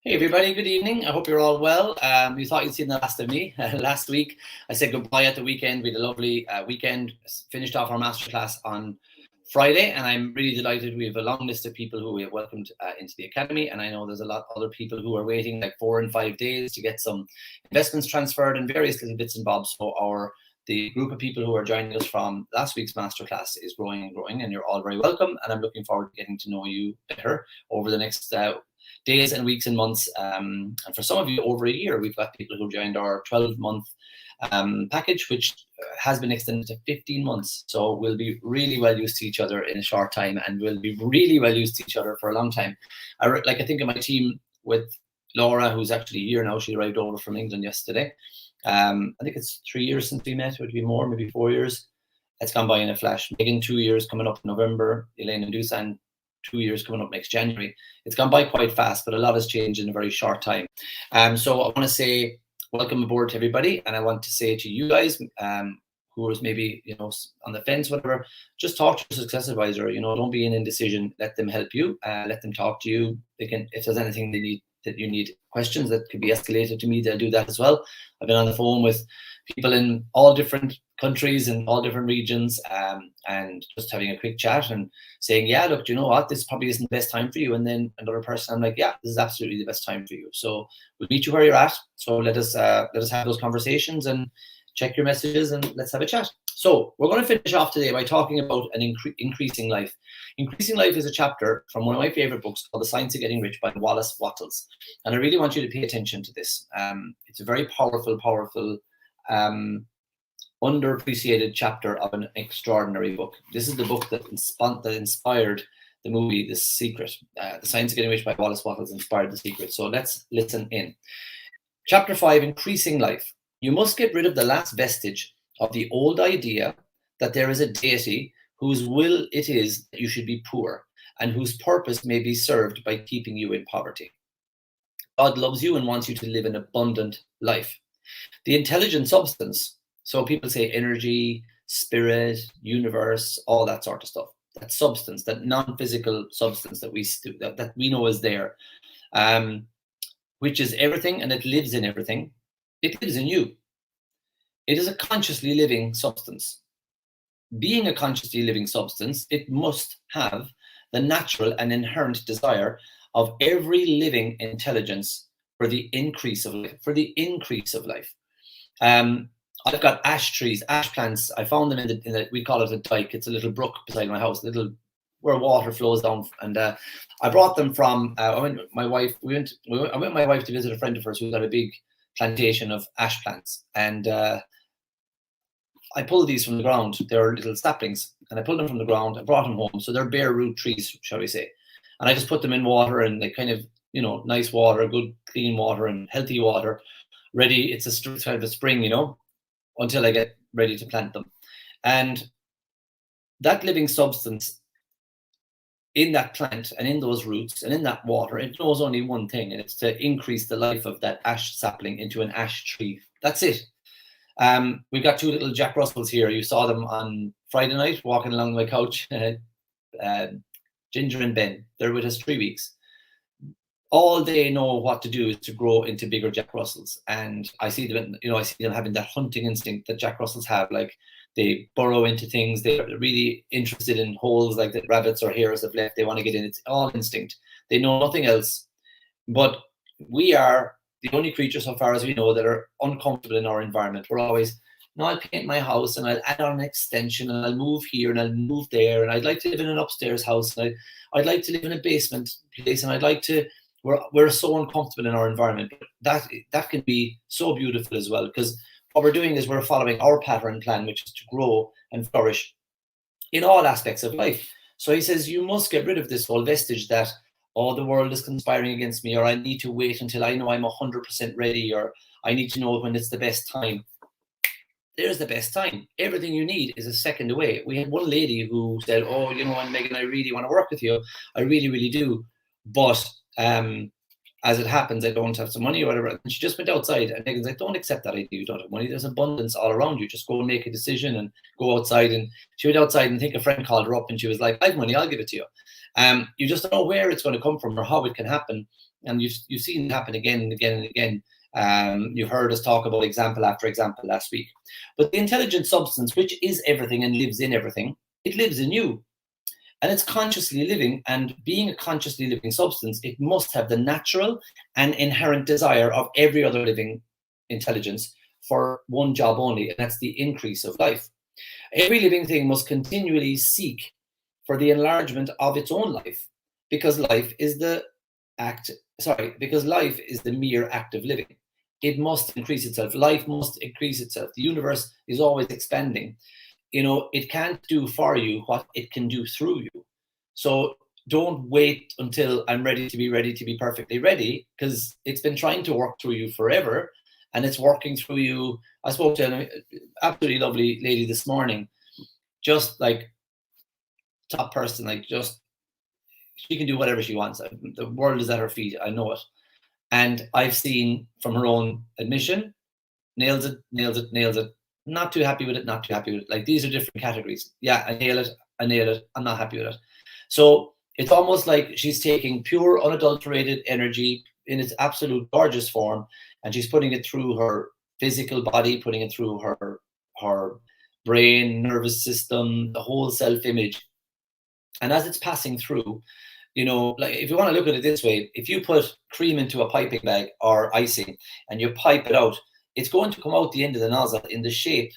Hey everybody, good evening. I hope you're all well. You thought you'd seen the last of me. Last week, I said goodbye at the weekend. We had a lovely weekend, finished off our masterclass on Friday, and I'm really delighted. We have a long list of people who we have welcomed into the academy, and I know there's a lot of other people who are waiting like 4 and 5 days to get some investments transferred and various little bits and bobs. So the group of people who are joining us from last week's masterclass is growing and growing, and you're all very welcome. And I'm looking forward to getting to know you better over the next days and weeks and months. And for some of you, over a year. We've got people who joined our 12-month package, which has been extended to 15 months. So we'll be really well used to each other in a short time, and we'll be really well used to each other for a long time. I think of my team with Laura, who's actually here now. She arrived over from England yesterday. I think it's 3 years since we met. It would be more, maybe 4 years. It's gone by in a flash. Megan, 2 years coming up in November. Elaine and Dusan, 2 years coming up next January. It's gone by quite fast, but a lot has changed in a very short time. So I want to say welcome aboard to everybody, and I want to say to you guys who is maybe on the fence, whatever, just talk to your success advisor. Don't be in indecision. Let them help you. Let them talk to you. They can, if there's anything they need that you need questions that could be escalated to me, they'll do that as well. I've been on the phone with people in all different countries and all different regions, and just having a quick chat and saying, yeah, look, you know what, this probably isn't the best time for you. And then another person, I'm like, yeah, this is absolutely the best time for you. So we'll meet you where you're at. So let us have those conversations and check your messages, and let's have a chat. So we're going to finish off today by talking about an increasing life. Increasing Life is a chapter from one of my favorite books called The Science of Getting Rich by Wallace Wattles. And I really want you to pay attention to this. It's a very powerful, underappreciated chapter of an extraordinary book. This is the book that inspired the movie The Secret. The Science of Getting Rich by Wallace Wattles inspired The Secret. So let's listen in. Chapter 5, Increasing Life. You must get rid of the last vestige of the old idea that there is a deity whose will it is that you should be poor, and whose purpose may be served by keeping you in poverty. God loves you and wants you to live an abundant life. The intelligent substance, so people say energy, spirit, universe, all that sort of stuff. That substance, that non-physical substance that we know is there, which is everything, and it lives in everything. It lives in you. It is a consciously living substance. Being a consciously living substance, it must have the natural and inherent desire of every living intelligence for the increase of life. I've got ash trees, ash plants. I found them in the we call it a dike. It's a little brook beside my house, where water flows down. And I brought them from. I went with my wife to visit a friend of hers who's got a big plantation of ash plants, and I pulled these from the ground. They're little saplings, and I pulled them from the ground. I brought them home, so they're bare root trees, shall we say? And I just put them in water, and they kind of, nice water, good clean water, and healthy water. Ready, it's a kind of a spring, until I get ready to plant them. And that living substance in that plant and in those roots and in that water, it knows only one thing, and it's to increase the life of that ash sapling into an ash tree. That's it. We've got 2 little Jack Russells here. You saw them on Friday night walking along my couch. Ginger and Ben, they're with us 3 weeks. All they know what to do is to grow into bigger Jack Russells. And I see them, having that hunting instinct that Jack Russells have. Like, they burrow into things. They're really interested in holes like the rabbits or hares have left. They want to get in. It's all instinct. They know nothing else. But we are the only creatures, so far as we know, that are uncomfortable in our environment. We're always, I'll paint my house, and I'll add on an extension, and I'll move here, and I'll move there, and I'd like to live in an upstairs house, and I'd like to live in a basement place, and I'd like to. We're so uncomfortable in our environment. But that can be so beautiful as well, because what we're doing is we're following our pattern plan, which is to grow and flourish in all aspects of life. So he says, you must get rid of this whole vestige that, the world is conspiring against me, or I need to wait until I know I'm 100% ready, or I need to know when it's the best time. There's the best time. Everything you need is a second away. We had one lady who said, and Megan, I really want to work with you. I really, really do. But as it happens, I don't have some money or whatever. And she just went outside, and Megan's like, don't accept that idea. You don't have money. There's abundance all around you. Just go and make a decision and go outside. And she went outside, and I think a friend called her up, and she was like, I have money. I'll give it to you. You just don't know where it's going to come from or how it can happen. And you've seen it happen again and again and again. You've heard us talk about example after example last week. But the intelligent substance, which is everything and lives in everything, it lives in you. And it's consciously living. And being a consciously living substance, it must have the natural and inherent desire of every other living intelligence for one job only, and that's the increase of life. Every living thing must continually seek for the enlargement of its own life, because life is the mere act of living. It must increase itself. Life must increase itself. The universe is always expanding. It can't do for you what it can do through you. So don't wait until I'm ready to be perfectly ready, because it's been trying to work through you forever, and it's working through you. I spoke to an absolutely lovely lady this morning, just like top person, like just she can do whatever she wants. The world is at her feet. I know it. And I've seen from her own admission, nails it, not too happy with it, not too happy with it. Like, these are different categories. Yeah, I nail it, I'm not happy with it. So it's almost like she's taking pure, unadulterated energy in its absolute gorgeous form, and she's putting it through her physical body, putting it through her brain, nervous system, the whole self-image. And as it's passing through, like, if you want to look at it this way, if you put cream into a piping bag or icing and you pipe it out, it's going to come out the end of the nozzle in the shape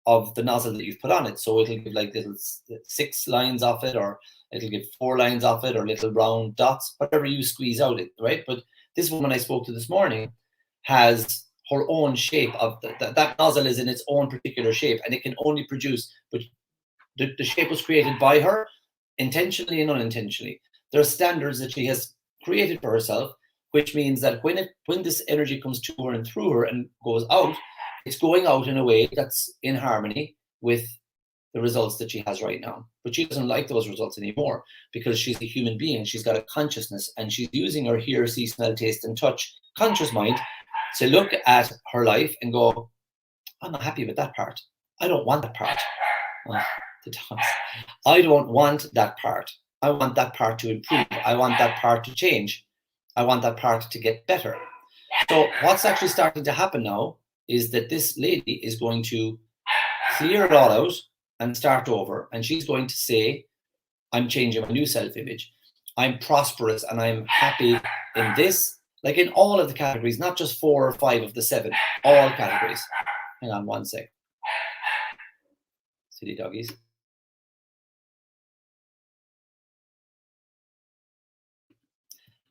of the nozzle that you've put on it. So it'll give like little 6 lines off it, or it'll give 4 lines off it, or little round dots, whatever you squeeze out it, right? But this woman I spoke to this morning has her own shape of that nozzle is in its own particular shape, and it can only produce, but the shape was created by her, intentionally and unintentionally. There are standards that she has created for herself, which means that when this energy comes to her and through her and goes out, it's going out in a way that's in harmony with the results that she has right now. But she doesn't like those results anymore, because she's a human being. She's got a consciousness, and she's using her hear, see, smell, taste, and touch conscious mind to look at her life and go, I'm not happy with that part. I don't want that part. I don't want that part. I want that part to improve. I want that part to change. I want that part to get better. So what's actually starting to happen now is that this lady is going to clear it all out and start over. And she's going to say, I'm changing my new self-image. I'm prosperous and I'm happy in this, like in all of the categories, not just 4 or 5 of the 7, all categories. Hang on one sec. Silly doggies.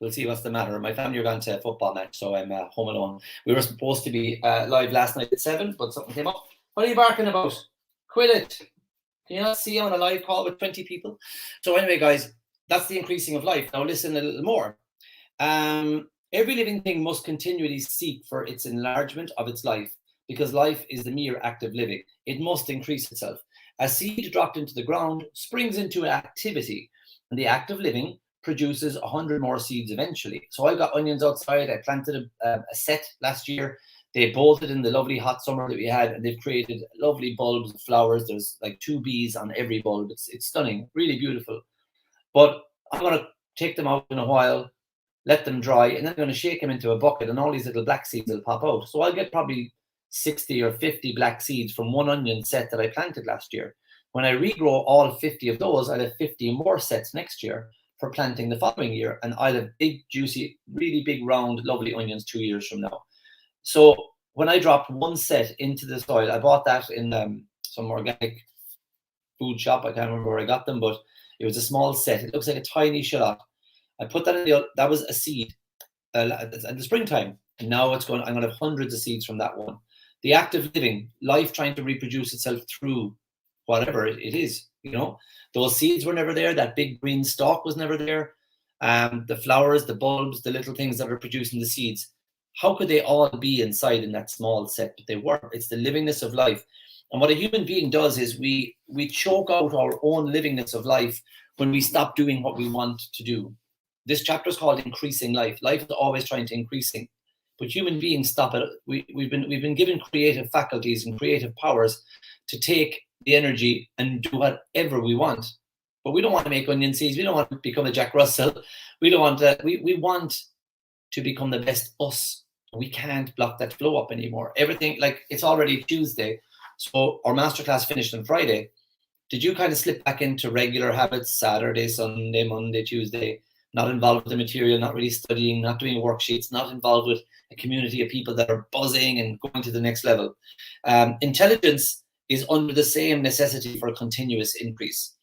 We'll see what's the matter. My family are going to a football match, so I'm home alone. We were supposed to be live last night at 7, but something came up. What are you barking about? Quit it. Can you not see I'm on a live call with 20 people? So anyway, guys, that's the increasing of life. Now listen a little more. Every living thing must continually seek for its enlargement of its life, because life is the mere act of living. It must increase itself. A seed dropped into the ground springs into activity, and the act of living produces 100 more seeds eventually. So I got onions outside. I planted a set last year. They bolted in the lovely hot summer that we had, and they've created lovely bulbs of flowers. There's like 2 bees on every bulb. It's stunning, really beautiful. But I'm going to take them out in a while, let them dry, and then I'm going to shake them into a bucket, and all these little black seeds will pop out. So I'll get probably 60 or 50 black seeds from one onion set that I planted last year. When I regrow all 50 of those, I'll have 50 more sets next year for planting the following year, and I'll have big, juicy, really big, round, lovely onions 2 years from now. So when I dropped one set into the soil, I bought that in some organic food shop. I can't remember where I got them, but it was a small set. It looks like a tiny shallot. I put that in that was a seed at the springtime, and now I'm going to have hundreds of seeds from that one. The act of living, life trying to reproduce itself through whatever it is, those seeds were never there. That big green stalk was never there. The flowers, the bulbs, the little things that are producing the seeds, how could they all be inside in that small set? But they were. It's the livingness of life. And what a human being does is we choke out our own livingness of life when we stop doing what we want to do. This chapter is called Increasing Life. Life is always trying to increasing, but human beings stop it. We've been given creative faculties and creative powers to take the energy and do whatever we want. but we don't want to make onion seeds. We don't want to become a Jack Russell. We don't want to, we want to become the best us. We can't block that flow up anymore. Everything, like, it's already Tuesday. So our masterclass finished on Friday. Did you kind of slip back into regular habits, Saturday, Sunday, Monday, Tuesday, not involved with the material, not really studying, not doing worksheets, not involved with a community of people that are buzzing and going to the next level? Intelligence is under the same necessity for a continuous increase.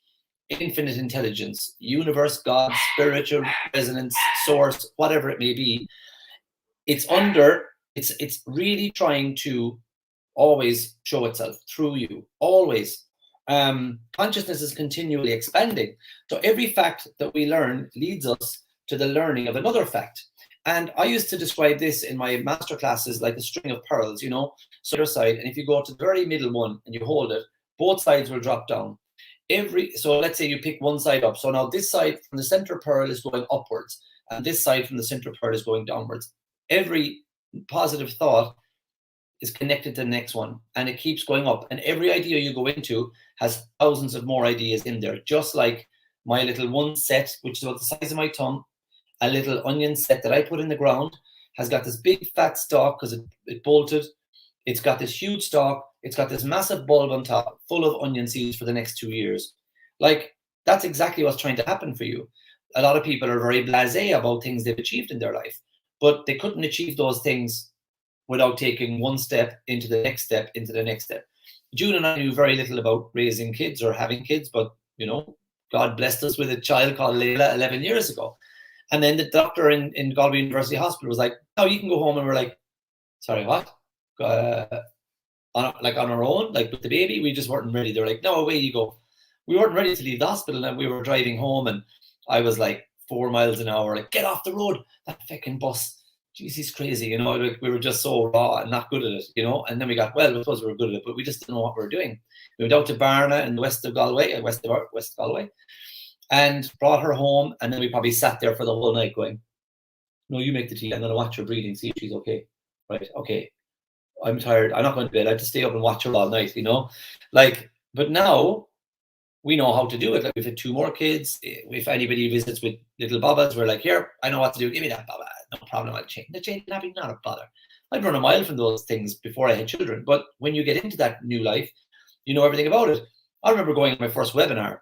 Infinite intelligence, universe, God, spiritual resonance, source, whatever it may be. It's really trying to always show itself through you, always. Consciousness is continually expanding. So every fact that we learn leads us to the learning of another fact. And I used to describe this in my master classes like a string of pearls, you know, so other side. And if you go to the very middle one and you hold it, both sides will drop down. So let's say you pick one side up. So now this side from the center pearl is going upwards, and this side from the center pearl is going downwards. Every positive thought is connected to the next one, and it keeps going up. And every idea you go into has thousands of more ideas in there. Just like my little one set, which is about the size of my thumb, a little onion set that I put in the ground, has got this big fat stalk because it bolted. It's got this huge stalk. It's got this massive bulb on top full of onion seeds for the next 2 years. Like, that's exactly what's trying to happen for you. A lot of people are very blasé about things they've achieved in their life, but they couldn't achieve those things without taking one step into the next step, into the next step. June and I knew very little about raising kids or having kids, but, you know, God blessed us with a child called Layla 11 years ago. And then the doctor in Galway University Hospital was like, "Oh, you can go home." And we're like, "Sorry, what?" On our own, like with the baby, we just weren't ready. They're like, "No, away you go." We weren't ready to leave the hospital, and we were driving home, and I was like 4 miles an hour, like, "Get off the road, that fucking bus. Jeez, he's crazy," you know. Like, we were just so raw and not good at it, you know. And then we got, well, I suppose we were good at it, but we just didn't know what we were doing. We went out to Barna in the west of Galway, west Galway, and brought her home. And then we probably sat there for the whole night going, "No, you make the tea. I'm going to watch her breathing, see if she's okay." Right? Okay. I'm tired. I'm not going to bed. I have to stay up and watch her all night, you know. Like, but now we know how to do it. Like, we've had 2 more kids. If anybody visits with little Babas, we're like, "Here, I know what to do. Give me that Baba. No problem. I'll change the chain napping. Not a bother." I'd run a mile from those things before I had children. But when you get into that new life, you know everything about it. I remember going to my first webinar.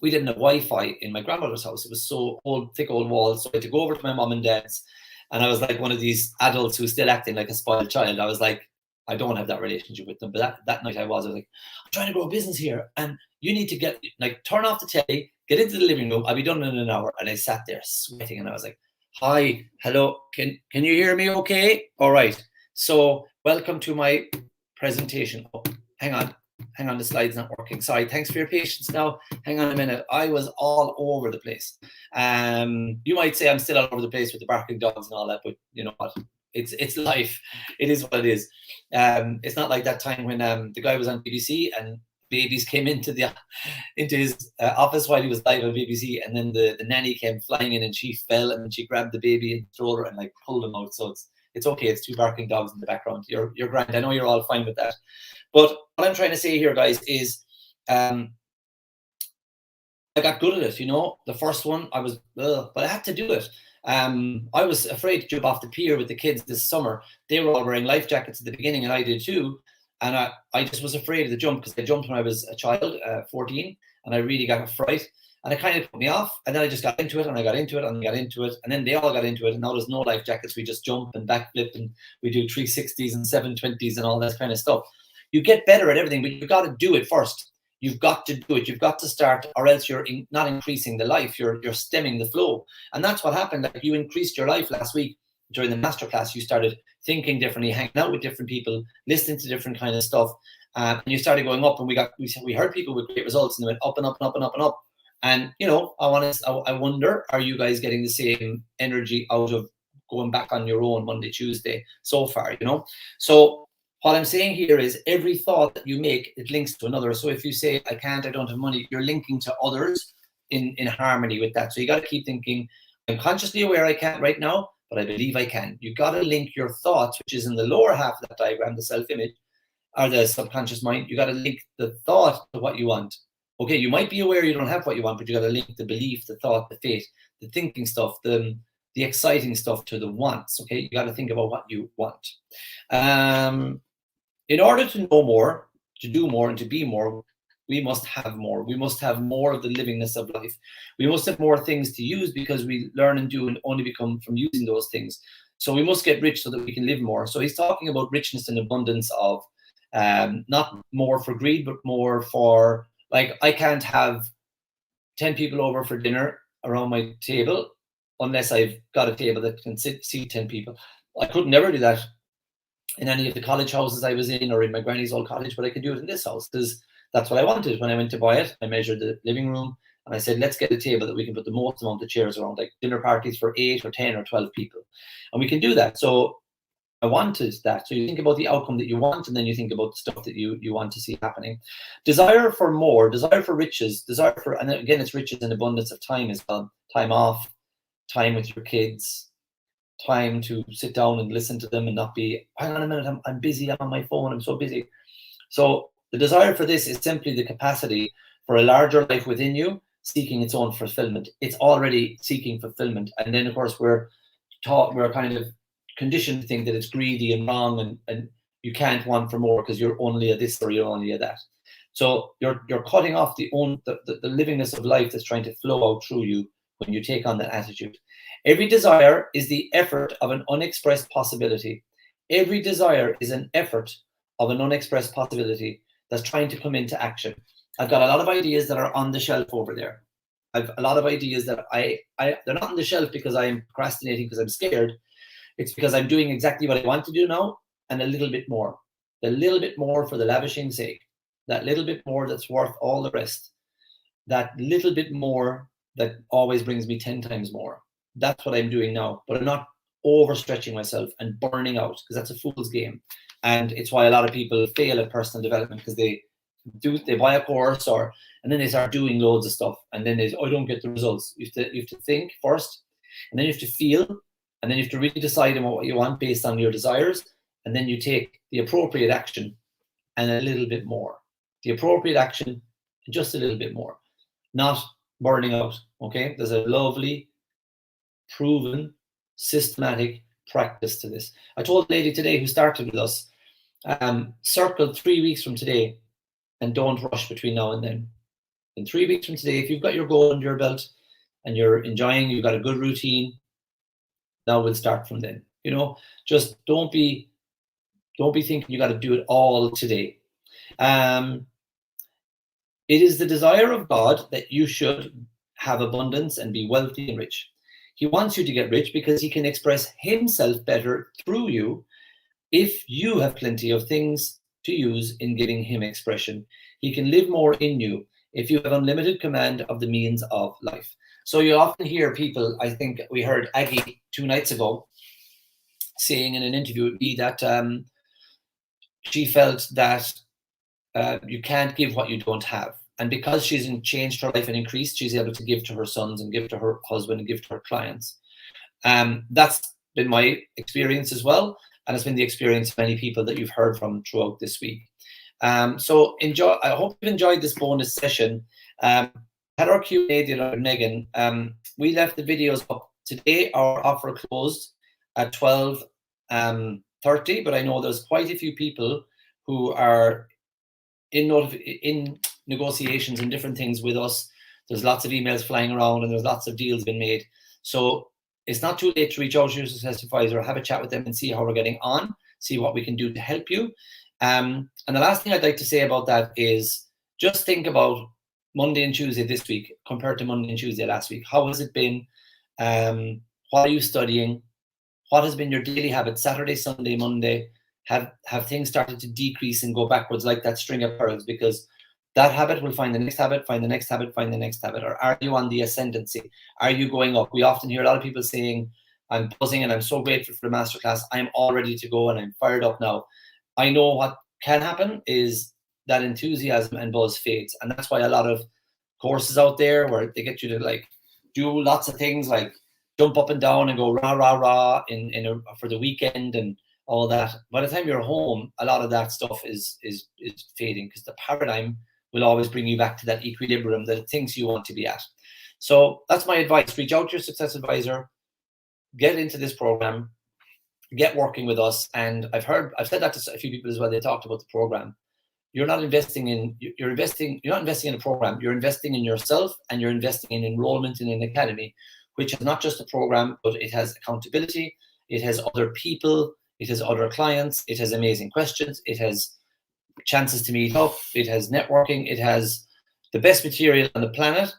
We didn't have Wi-Fi in my grandmother's house. It was so old, thick old walls. So I had to go over to my mom and dad's. And I was like one of these adults who's still acting like a spoiled child. I was like, I don't have that relationship with them. But that night I was like, "I'm trying to grow a business here. And you need to get, like, turn off the telly, get into the living room. I'll be done in an hour." And I sat there sweating, and I was like, "Hi, hello, can you hear me okay? All right. So welcome to my presentation." Oh, hang on, the slide's not working. Sorry, thanks for your patience now. Hang on a minute. I was all over the place. You might say I'm still all over the place with the barking dogs and all that, but you know what? It's life. It is what it is. It's not like that time when the guy was on BBC and babies came into his office while he was live on BBC, and then the nanny came flying in and she fell and she grabbed the baby and threw her and like pulled him out. So it's okay. It's 2 barking dogs in the background. You're grand. I know you're all fine with that. But what I'm trying to say here, guys, is I got good at it. You know, the first one but I had to do it. I was afraid to jump off the pier with the kids this summer. They were all wearing life jackets at the beginning, and I did too. And I just was afraid of the jump because I jumped when I was a child, 14, and I really got a fright. And it kind of put me off. And then I just got into it, and I got into it, and I got into it. And then they all got into it. And now there's no life jackets. We just jump and backflip, and we do 360s and 720s and all that kind of stuff. You get better at everything, but you've got to do it first. You've got to do it. You've got to start, or else you're not increasing the life. You're stemming the flow. And that's what happened. Like, you increased your life last week during the masterclass. You started thinking differently, hanging out with different people, listening to different kind of stuff. And you started going up, and we heard people with great results, and they went up and up and up and up and up. And, you know, I wonder, are you guys getting the same energy out of going back on your own Monday, Tuesday so far, you know? So what I'm saying here is every thought that you make, it links to another. So if you say, "I can't, I don't have money," you're linking to others in harmony with that. So you got to keep thinking, "I'm consciously aware I can't right now, but I believe I can." You got to link your thoughts, which is in the lower half of that diagram, the self-image or the subconscious mind. You got to link the thought to what you want. Okay, you might be aware you don't have what you want, but you got to link the belief, the thought, the faith, the thinking stuff, the exciting stuff to the wants. Okay, you got to think about what you want. In order to know more, to do more, and to be more, we must have more. We must have more of the livingness of life. We must have more things to use, because we learn and do and only become from using those things. So we must get rich so that we can live more. So he's talking about richness and abundance of not more for greed, but more for, like, I can't have 10 people over for dinner around my table unless I've got a table that can seat 10 people. I could never do that in any of the college houses I was in, or in my granny's old cottage, but I could do it in this house, because that's what I wanted. When I went to buy it, I measured the living room and I said, let's get a table that we can put the most amount of chairs around, like dinner parties for 8 or 10 or 12 people. And we can do that. So I wanted that. So you think about the outcome that you want, and then you think about the stuff that you want to see happening. Desire for more, desire for riches, desire for, and again, it's riches and abundance of time as well. Time off, time with your kids, time to sit down and listen to them and not be, hang on a minute, I'm busy, I'm on my phone, I'm so busy. So the desire for this is simply the capacity for a larger life within you, seeking its own fulfillment. It's already seeking fulfillment. And then, of course, we're kind of conditioned to think that it's greedy and wrong, and you can't want for more because you're only a this or you're only a that. So you're cutting off the livingness of life that's trying to flow out through you when you take on that attitude. Every desire is the effort of an unexpressed possibility. Every desire is an effort of an unexpressed possibility that's trying to come into action. I've got a lot of ideas that are on the shelf over there. I've a lot of ideas that they're not on the shelf because I'm procrastinating, because I'm scared. It's because I'm doing exactly what I want to do now, and a little bit more. A little bit more for the lavishing sake. That little bit more that's worth all the rest. That little bit more that always brings me 10 times more. That's what I'm doing now. But I'm not overstretching myself and burning out, because that's a fool's game. And it's why a lot of people fail at personal development, because they buy a course and then they start doing loads of stuff, and then I don't get the results. You have to think first, and then you have to feel, and then you have to really decide on what you want based on your desires, and then you take the appropriate action and a little bit more. The appropriate action and just a little bit more, not burning out. Okay, there's a lovely, proven, systematic practice to this. I told a lady today who started with us, circle 3 weeks from today, and don't rush between now and then. In 3 weeks from today, if you've got your goal under your belt and you're enjoying, you've got a good routine, now we'll start from then. Just don't be thinking you got to do it all today. It is the desire of God that you should have abundance and be wealthy and rich. He wants you to get rich because he can express himself better through you if you have plenty of things to use in giving him expression. He can live more in you if you have unlimited command of the means of life. So you often hear people, I think we heard Aggie 2 nights ago saying in an interview with me that she felt that you can't give what you don't have. And because she's changed her life and increased, she's able to give to her sons and give to her husband and give to her clients. That's been my experience as well. And it's been the experience of many people that you've heard from throughout this week. So enjoy. I hope you've enjoyed this bonus session. Had our Q&A the other, Megan. We left the videos up today. Our offer closed at 12:30, but I know there's quite a few people who are in negotiations and different things with us. There's lots of emails flying around, and there's lots of deals being made. So it's not too late to reach out to your success advisor, have a chat with them and see how we're getting on, see what we can do to help you. And the last thing I'd like to say about that is just think about Monday and Tuesday this week compared to Monday and Tuesday last week. How has it been? What are you studying? What has been your daily habit? Saturday, Sunday, Monday? Have things started to decrease and go backwards like that string of pearls? Because that habit will find the next habit, find the next habit, find the next habit. Or are you on the ascendancy? Are you going up? We often hear a lot of people saying, I'm buzzing and I'm so grateful for the masterclass. I'm all ready to go and I'm fired up now. I know what can happen is that enthusiasm and buzz fades. And that's why a lot of courses out there where they get you to like do lots of things like jump up and down and go rah, rah, rah for the weekend and all that. By the time you're home, a lot of that stuff is fading because the paradigm will always bring you back to that equilibrium that it thinks you want to be at. So that's my advice. Reach out to your success advisor, get into this program, get working with us. And I've said that to a few people as well. They talked about the program. You're not investing in a program. You're investing in yourself, and you're investing in enrollment in an academy, which is not just a program, but it has accountability. It has other people. It has other clients. It has amazing questions. It has chances to meet up. It has networking. It has the best material on the planet,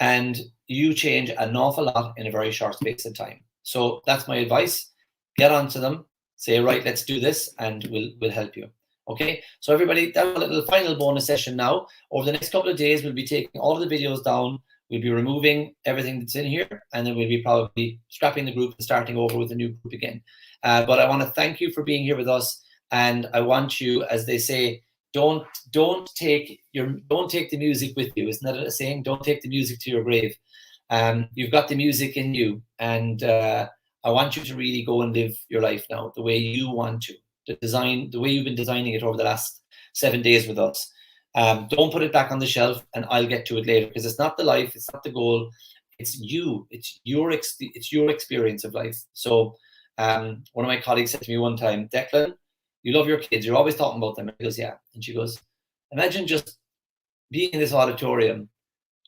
and you change an awful lot in a very short space of time. So that's my advice. Get onto them. Say, right, let's do this, and we'll help you. Okay, so everybody, that's a little final bonus session now. Over the next couple of days, we'll be taking all of the videos down. We'll be removing everything that's in here, and then we'll be probably scrapping the group and starting over with a new group again. But I want to thank you for being here with us, and I want you, as they say, don't take the music with you. Isn't that a saying? Don't take the music to your grave. You've got the music in you, and I want you to really go and live your life now the way you want to. The way you've been designing it over the last 7 days with us. Don't put it back on the shelf, and I'll get to it later, because it's not the life, it's not the goal, it's you. It's your experience of life. So one of my colleagues said to me one time, Declan, you love your kids, you're always talking about them. And he goes, yeah. And she goes, imagine just being in this auditorium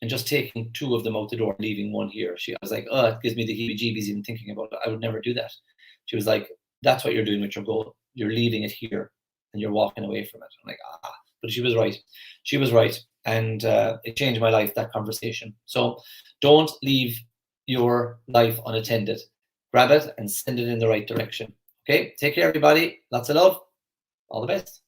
and just taking 2 of them out the door and leaving 1 here. I was like, oh, it gives me the heebie-jeebies even thinking about it. I would never do that. She was like, that's what you're doing with your goal. You're leaving it here and you're walking away from it. I'm like, but she was right. She was right. And it changed my life, that conversation. So don't leave your life unattended. Grab it and send it in the right direction. Okay, take care, everybody. Lots of love. All the best.